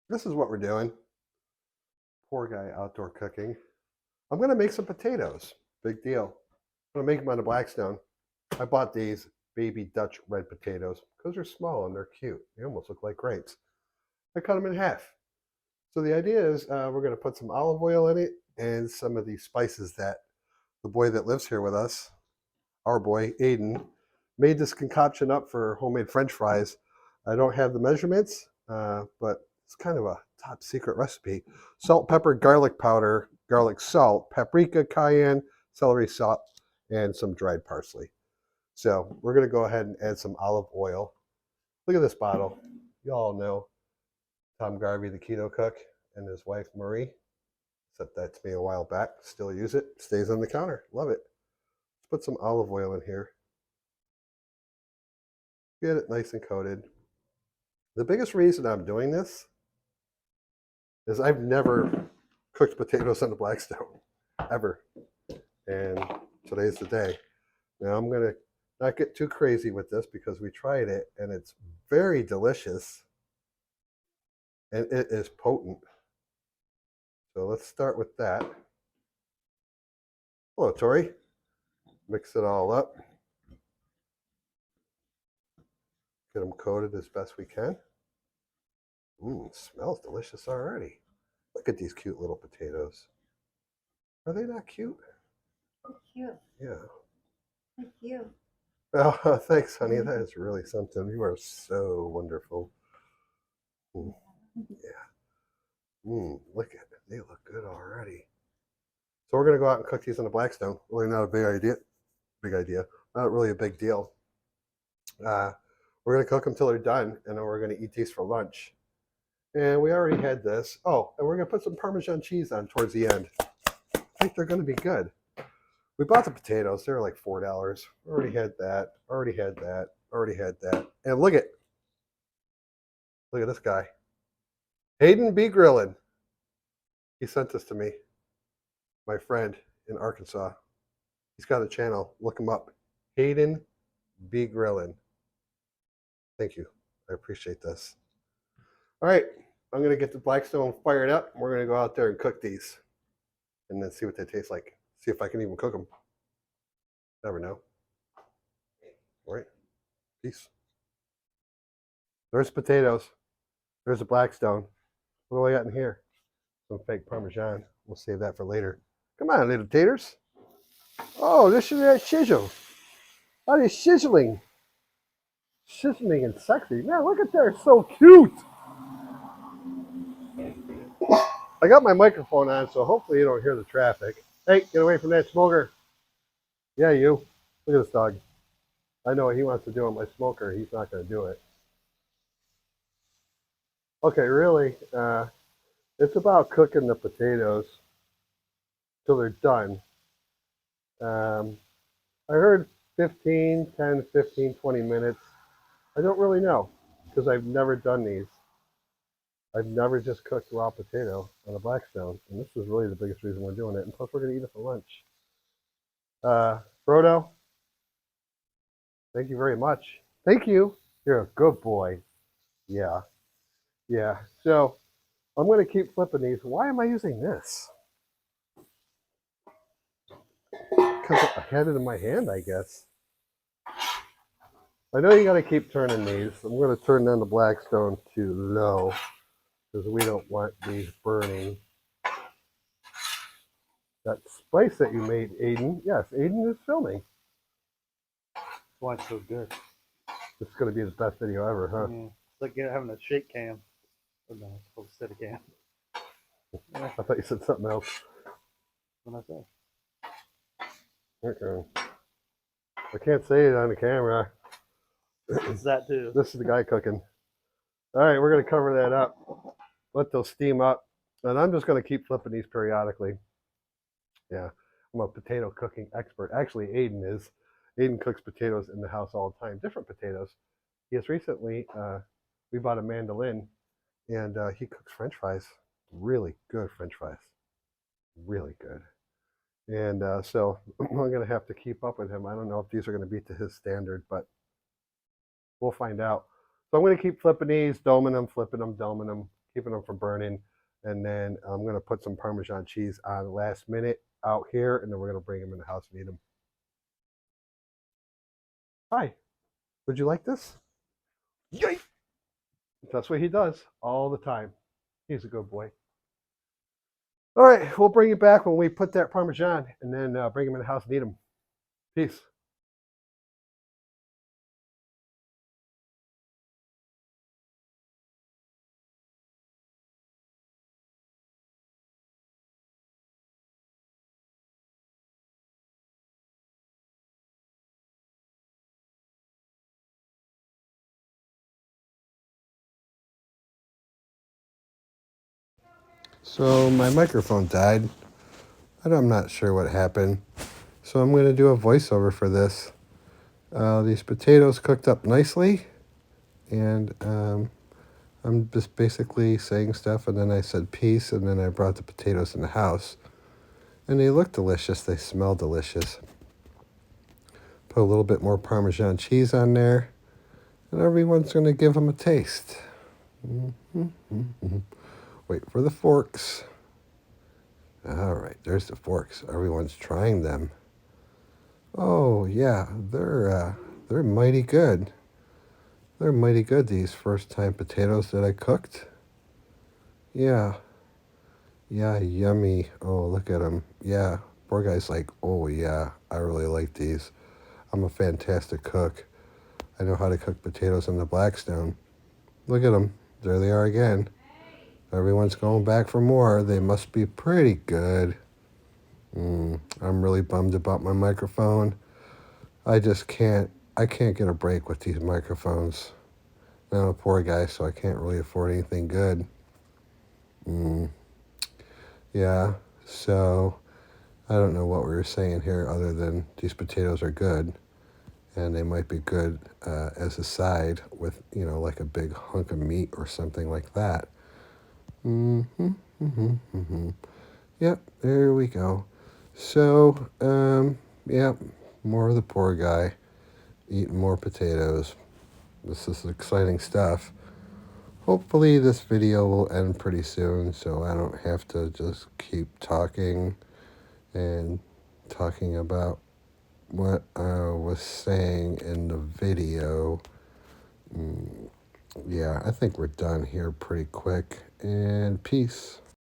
This is what we're doing. Poor guy outdoor cooking. I'm going to make some potatoes. Big deal. I'm going to make them out of Blackstone. I bought these baby Dutch red potatoes because they're small and they're cute. They almost look like grapes. I cut them in half. So the idea is we're going to put some olive oil in it and some of these spices that the boy that lives here with us, our boy Aiden, made this concoction up for homemade French fries. I don't have the measurements, but it's kind of a top secret recipe. Salt, pepper, garlic powder, garlic salt, paprika, cayenne, celery salt, and some dried parsley. So we're going to go ahead and add some olive oil. Look at this bottle. You all know Tom Garvey, the keto cook, and his wife Marie. Sent that to me a while back. Still use it. Stays on the counter. Love it. Let's put some olive oil in here. Get it nice and coated. The biggest reason I'm doing this is I've never cooked potatoes on the Blackstone, ever. And today's the day. Now I'm going to not get too crazy with this because we tried it and it's very delicious and it is potent. So let's start with that. Hello, Tori. Mix it all up. Get them coated as best we can. Smells delicious already. Look at these cute little potatoes. Are they not cute? They're cute. Yeah. They're cute. Oh, thanks, honey. That is really something. You are so wonderful. Yeah. Look at it. They look good already. So we're going to go out and cook these on the Blackstone. Really not a big idea. Big idea. Not really a big deal. We're going to cook them till they're done, and then we're going to eat these for lunch. And we already had this. Oh, and we're going to put some Parmesan cheese on towards the end. I think they're going to be good. We bought the potatoes. They were like $4. Already had that. Already had that. Already had that. And look at this guy. Hayden B. Grillin. He sent this to me. My friend in Arkansas. He's got a channel. Look him up. Hayden B. Grillin. Thank you. I appreciate this. All right. I'm going to get the Blackstone fired up. We're going to go out there and cook these. And then see what they taste like. See if I can even cook them. Never know. All right. Peace. There's potatoes. There's a Blackstone. What do I got in here? Some fake Parmesan. We'll save that for later. Come on, little taters. Oh, this is that sizzle. Oh, it's sizzling. Sizzling and sexy. Man, look at that. It's so cute. I got my microphone on, so hopefully you don't hear the traffic. Hey, get away from that smoker. Yeah, you. Look at this dog. I know what he wants to do on my smoker. He's not going to do it. Okay, really, it's about cooking the potatoes till they're done. I heard 15, 10, 15, 20 minutes. I don't really know because I've never done these. I've never just cooked raw potato on a Blackstone, and this is really the biggest reason we're doing it. And plus, we're going to eat it for lunch. Frodo, thank you very much. Thank you. You're a good boy. Yeah. Yeah. So I'm going to keep flipping these. Why am I using this? Because I had it in my hand, I guess. I know you got to keep turning these. I'm going to turn down the Blackstone to low because we don't want these burning. That spice that you made, Aiden. Yes, Aiden is filming. Why it's so good. This is going to be his best video ever, huh? Yeah. It's like having a shake cam. Oh, no, it's called a steady cam. I thought you said something else. What did I say? Okay. I can't say it on the camera. It's that too. This is the guy cooking. All right, we're going to cover that up. Let those steam up. And I'm just going to keep flipping these periodically. Yeah, I'm a potato cooking expert. Actually, Aiden is. Aiden cooks potatoes in the house all the time, different potatoes. He has recently, we bought a mandolin, and he cooks French fries. Really good French fries. Really good. And so I'm going to have to keep up with him. I don't know if these are going to be to his standard, but we'll find out. So I'm going to keep flipping these, doming them, flipping them, doming them. keeping them from burning. And then I'm going to put some Parmesan cheese on last minute out here, and then we're going to bring them in the house and eat them. Hi, would you like this? Yay! That's what he does all the time. He's a good boy. All right, we'll bring you back when we put that Parmesan and then bring him in the house and eat him. Peace. So my microphone died. I'm not sure what happened. So I'm going to do a voiceover for this. These potatoes cooked up nicely, and I'm just basically saying stuff, and then I said peace, and then I brought the potatoes in the house. And they look delicious. They smell delicious. Put a little bit more Parmesan cheese on there, and everyone's going to give them a taste. Wait for the forks. All right, there's the forks. Everyone's trying them. Oh yeah, they're mighty good. They're mighty good, these first time potatoes that I cooked. Yeah, yummy. Oh, look at them. Yeah, PoorGuy's like, oh yeah, I really like these. I'm a fantastic cook. I know how to cook potatoes in the Blackstone. Look at them. There they are again. Everyone's going back for more. They must be pretty good. I'm really bummed about my microphone. I can't get a break with these microphones. Now I'm a poor guy, so I can't really afford anything good. Yeah, so I don't know what we were saying here other than these potatoes are good. And they might be good as a side with, like a big hunk of meat or something like that. Yep, there we go. So, yep, more of the poor guy eating more potatoes. This is exciting stuff. Hopefully this video will end pretty soon so I don't have to just keep talking and talking about what I was saying in the video. Yeah, I think we're done here pretty quick, and peace.